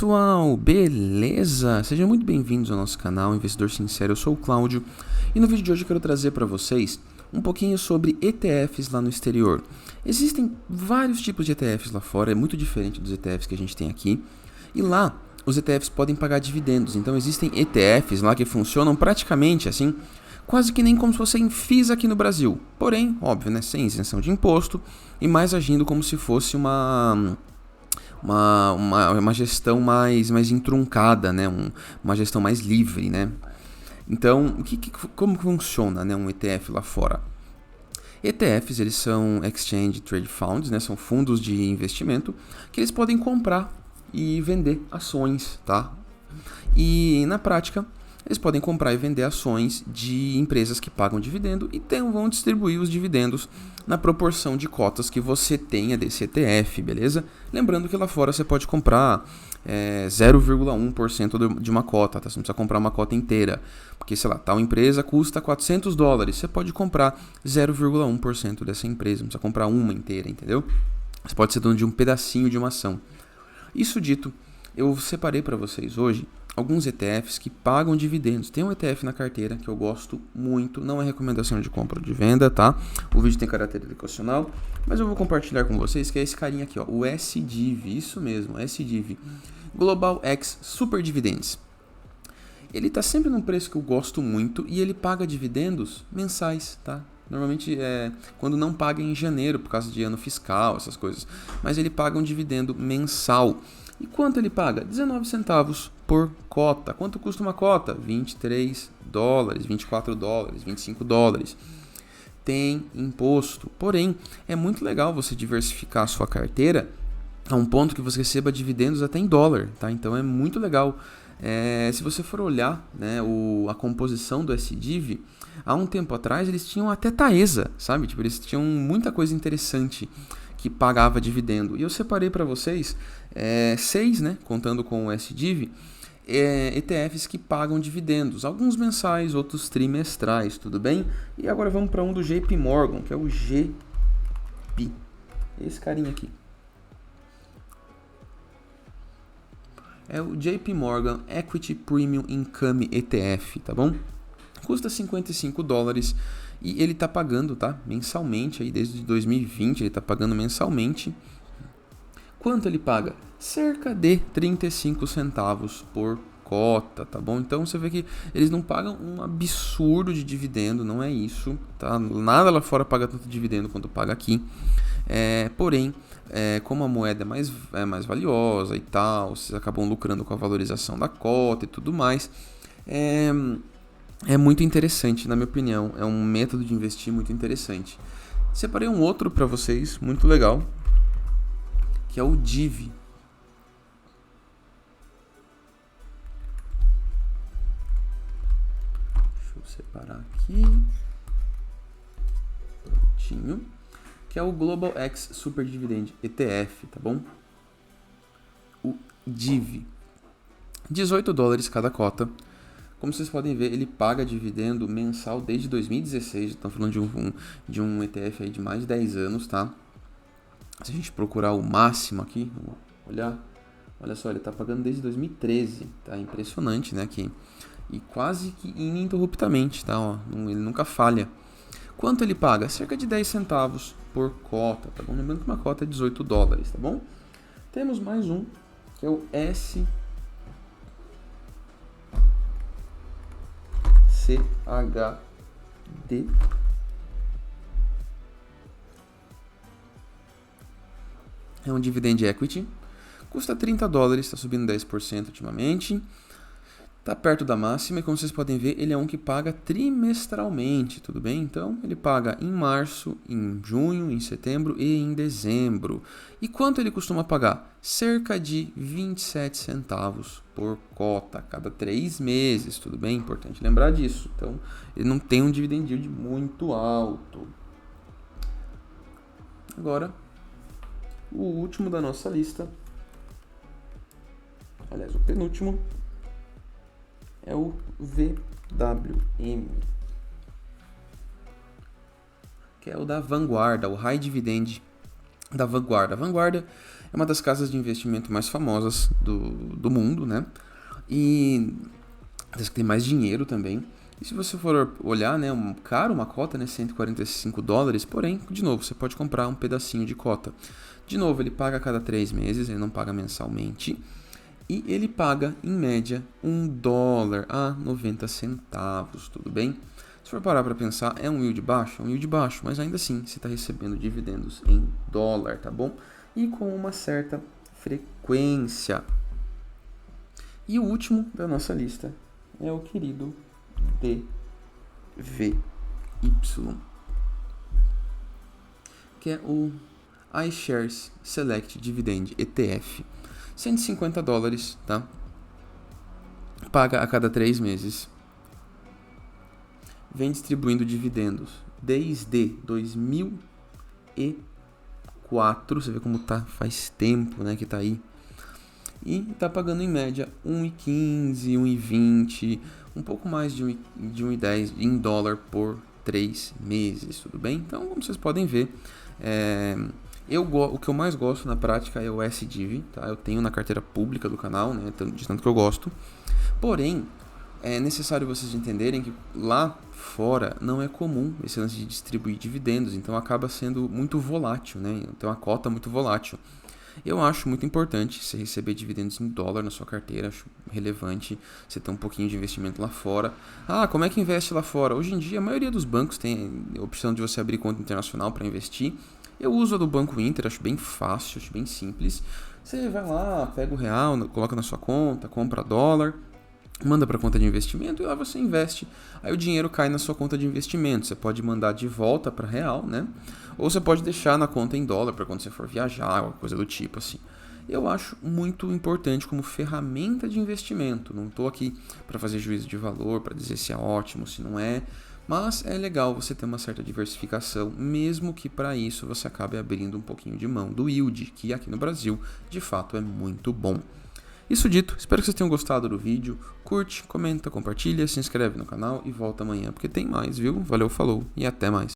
pessoal, beleza? Sejam muito bem-vindos ao nosso canal Investidor Sincero, eu sou o Cláudio e no vídeo de hoje eu quero trazer para vocês um pouquinho sobre ETFs lá no exterior. Existem vários tipos de ETFs lá fora, é muito diferente dos ETFs que a gente tem aqui, e lá os ETFs podem pagar dividendos, então existem ETFs lá que funcionam praticamente assim, quase que nem como se fossem FIIs aqui no Brasil, porém, óbvio, né, sem isenção de imposto e mais agindo como se fosse uma gestão mais entruncada, né? Uma gestão mais livre, né? Então, como funciona, né, um ETF lá fora? ETFs, eles são Exchange Trade Funds, né? São fundos de investimento que eles podem comprar e vender ações, tá? E na prática, eles podem comprar e vender ações de empresas que pagam dividendo e vão distribuir os dividendos na proporção de cotas que você tenha desse ETF, beleza? Lembrando que lá fora você pode comprar 0,1% de uma cota, tá? Você não precisa comprar uma cota inteira, porque, sei lá, tal empresa custa $400, você pode comprar 0,1% dessa empresa, não precisa comprar uma inteira, entendeu? Você pode ser dono de um pedacinho de uma ação. Isso dito, eu separei para vocês hoje alguns ETFs que pagam dividendos. Tem um ETF na carteira que eu gosto muito, não é recomendação de compra ou de venda, tá? O vídeo tem caráter educacional, mas eu vou compartilhar com vocês que é esse carinha aqui, ó, o SDIV, isso mesmo, SDIV, Global X Super Dividends. Ele tá sempre num preço que eu gosto muito e ele paga dividendos mensais, tá? Normalmente quando não paga em janeiro por causa de ano fiscal, essas coisas, mas ele paga um dividendo mensal. E quanto ele paga? 19 centavos por cota. Quanto custa uma cota? $23, $24, $25. Tem imposto. Porém, é muito legal você diversificar a sua carteira a um ponto que você receba dividendos até em dólar, tá? Então é muito legal. Se você for olhar, né, a composição do SDIV, há um tempo atrás eles tinham até Taesa, sabe? Tipo, eles tinham muita coisa interessante que pagava dividendo. E eu separei para vocês 6, né, contando com o SDIV, ETFs que pagam dividendos, alguns mensais, outros trimestrais, tudo bem? E agora vamos para um do JP Morgan, que é o GP, esse carinha aqui. É o JP Morgan Equity Premium Income ETF, tá bom? Custa $55 e ele tá pagando, tá? Mensalmente, aí desde 2020 ele tá pagando mensalmente. Quanto ele paga? Cerca de 35 centavos por cota, tá bom? Então você vê que eles não pagam um absurdo de dividendo, não é isso, tá? Nada lá fora paga tanto dividendo quanto paga aqui. Porém, como a moeda é mais valiosa e tal, vocês acabam lucrando com a valorização da cota e tudo mais. É muito interessante, na minha opinião. É um método de investir muito interessante. Separei um outro para vocês, muito legal, que é o DIV. Deixa eu separar aqui. Prontinho. Que é o Global X Super Dividend ETF, tá bom? O DIV. $18 cada cota. Como vocês podem ver, ele paga dividendo mensal desde 2016. Estamos falando de um ETF aí de mais de 10 anos, tá? Se a gente procurar o máximo aqui, olha só, ele está pagando desde 2013. Tá impressionante, né? E quase que ininterruptamente, tá? Ó, ele nunca falha. Quanto ele paga? Cerca de 10 centavos por cota, tá bom? Lembrando que uma cota é $18, tá bom? Temos mais um, que é o SCHD. É um dividend equity, custa $30, está subindo 10% ultimamente, está perto da máxima e como vocês podem ver, ele é um que paga trimestralmente, tudo bem? Então, ele paga em março, em junho, em setembro e em dezembro. E quanto ele costuma pagar? Cerca de 27 centavos por cota, a cada 3 meses, tudo bem? Importante lembrar disso. Então, ele não tem um dividend yield muito alto. Agora, o último da nossa lista, aliás, o penúltimo, é o VWM, que é o da Vanguarda, o High Dividend da Vanguarda. A Vanguarda É uma das casas de investimento mais famosas do mundo, né? E das que tem mais dinheiro também. E se você for olhar, né, uma cota, né, $145, porém, de novo, você pode comprar um pedacinho de cota. De novo, ele paga a cada 3 meses, ele não paga mensalmente. E ele paga, em média, $1 a 90 centavos, tudo bem? Se for parar para pensar, é um yield baixo, mas ainda assim, você está recebendo dividendos em dólar, tá bom? E com uma certa frequência. E o último da nossa lista é o querido DVY, que é o iShares Select Dividend ETF. $150, tá? Paga a cada 3 meses. Vem distribuindo dividendos desde 2004. Você vê como tá, faz tempo, né, que tá aí. E tá pagando em média 1,15, 1,20, um pouco mais de 1,10 em dólar por 3 meses, tudo bem? Então, como vocês podem ver, o que eu mais gosto na prática é o SDIV, tá? Eu tenho na carteira pública do canal, né, de tanto que eu gosto. Porém, é necessário vocês entenderem que lá fora não é comum esse lance de distribuir dividendos, então acaba sendo muito volátil, né? Tem uma cota muito volátil. Eu acho muito importante você receber dividendos em dólar na sua carteira, acho relevante você ter um pouquinho de investimento lá fora. Ah, como é que investe lá fora? Hoje em dia, a maioria dos bancos tem a opção de você abrir conta internacional para investir. Eu uso a do Banco Inter, acho bem fácil, acho bem simples. Você vai lá, pega o real, coloca na sua conta, compra dólar, manda para a conta de investimento e lá você investe. Aí o dinheiro cai na sua conta de investimento. Você pode mandar de volta para real, né? Ou você pode deixar na conta em dólar para quando você for viajar, ou coisa do tipo assim. Eu acho muito importante como ferramenta de investimento. Não estou aqui para fazer juízo de valor, para dizer se é ótimo, se não é. Mas é legal você ter uma certa diversificação, mesmo que para isso você acabe abrindo um pouquinho de mão do yield, que aqui no Brasil, de fato, é muito bom. Isso dito, espero que vocês tenham gostado do vídeo. Curte, comenta, compartilha, se inscreve no canal e volta amanhã, porque tem mais, viu? Valeu, falou e até mais.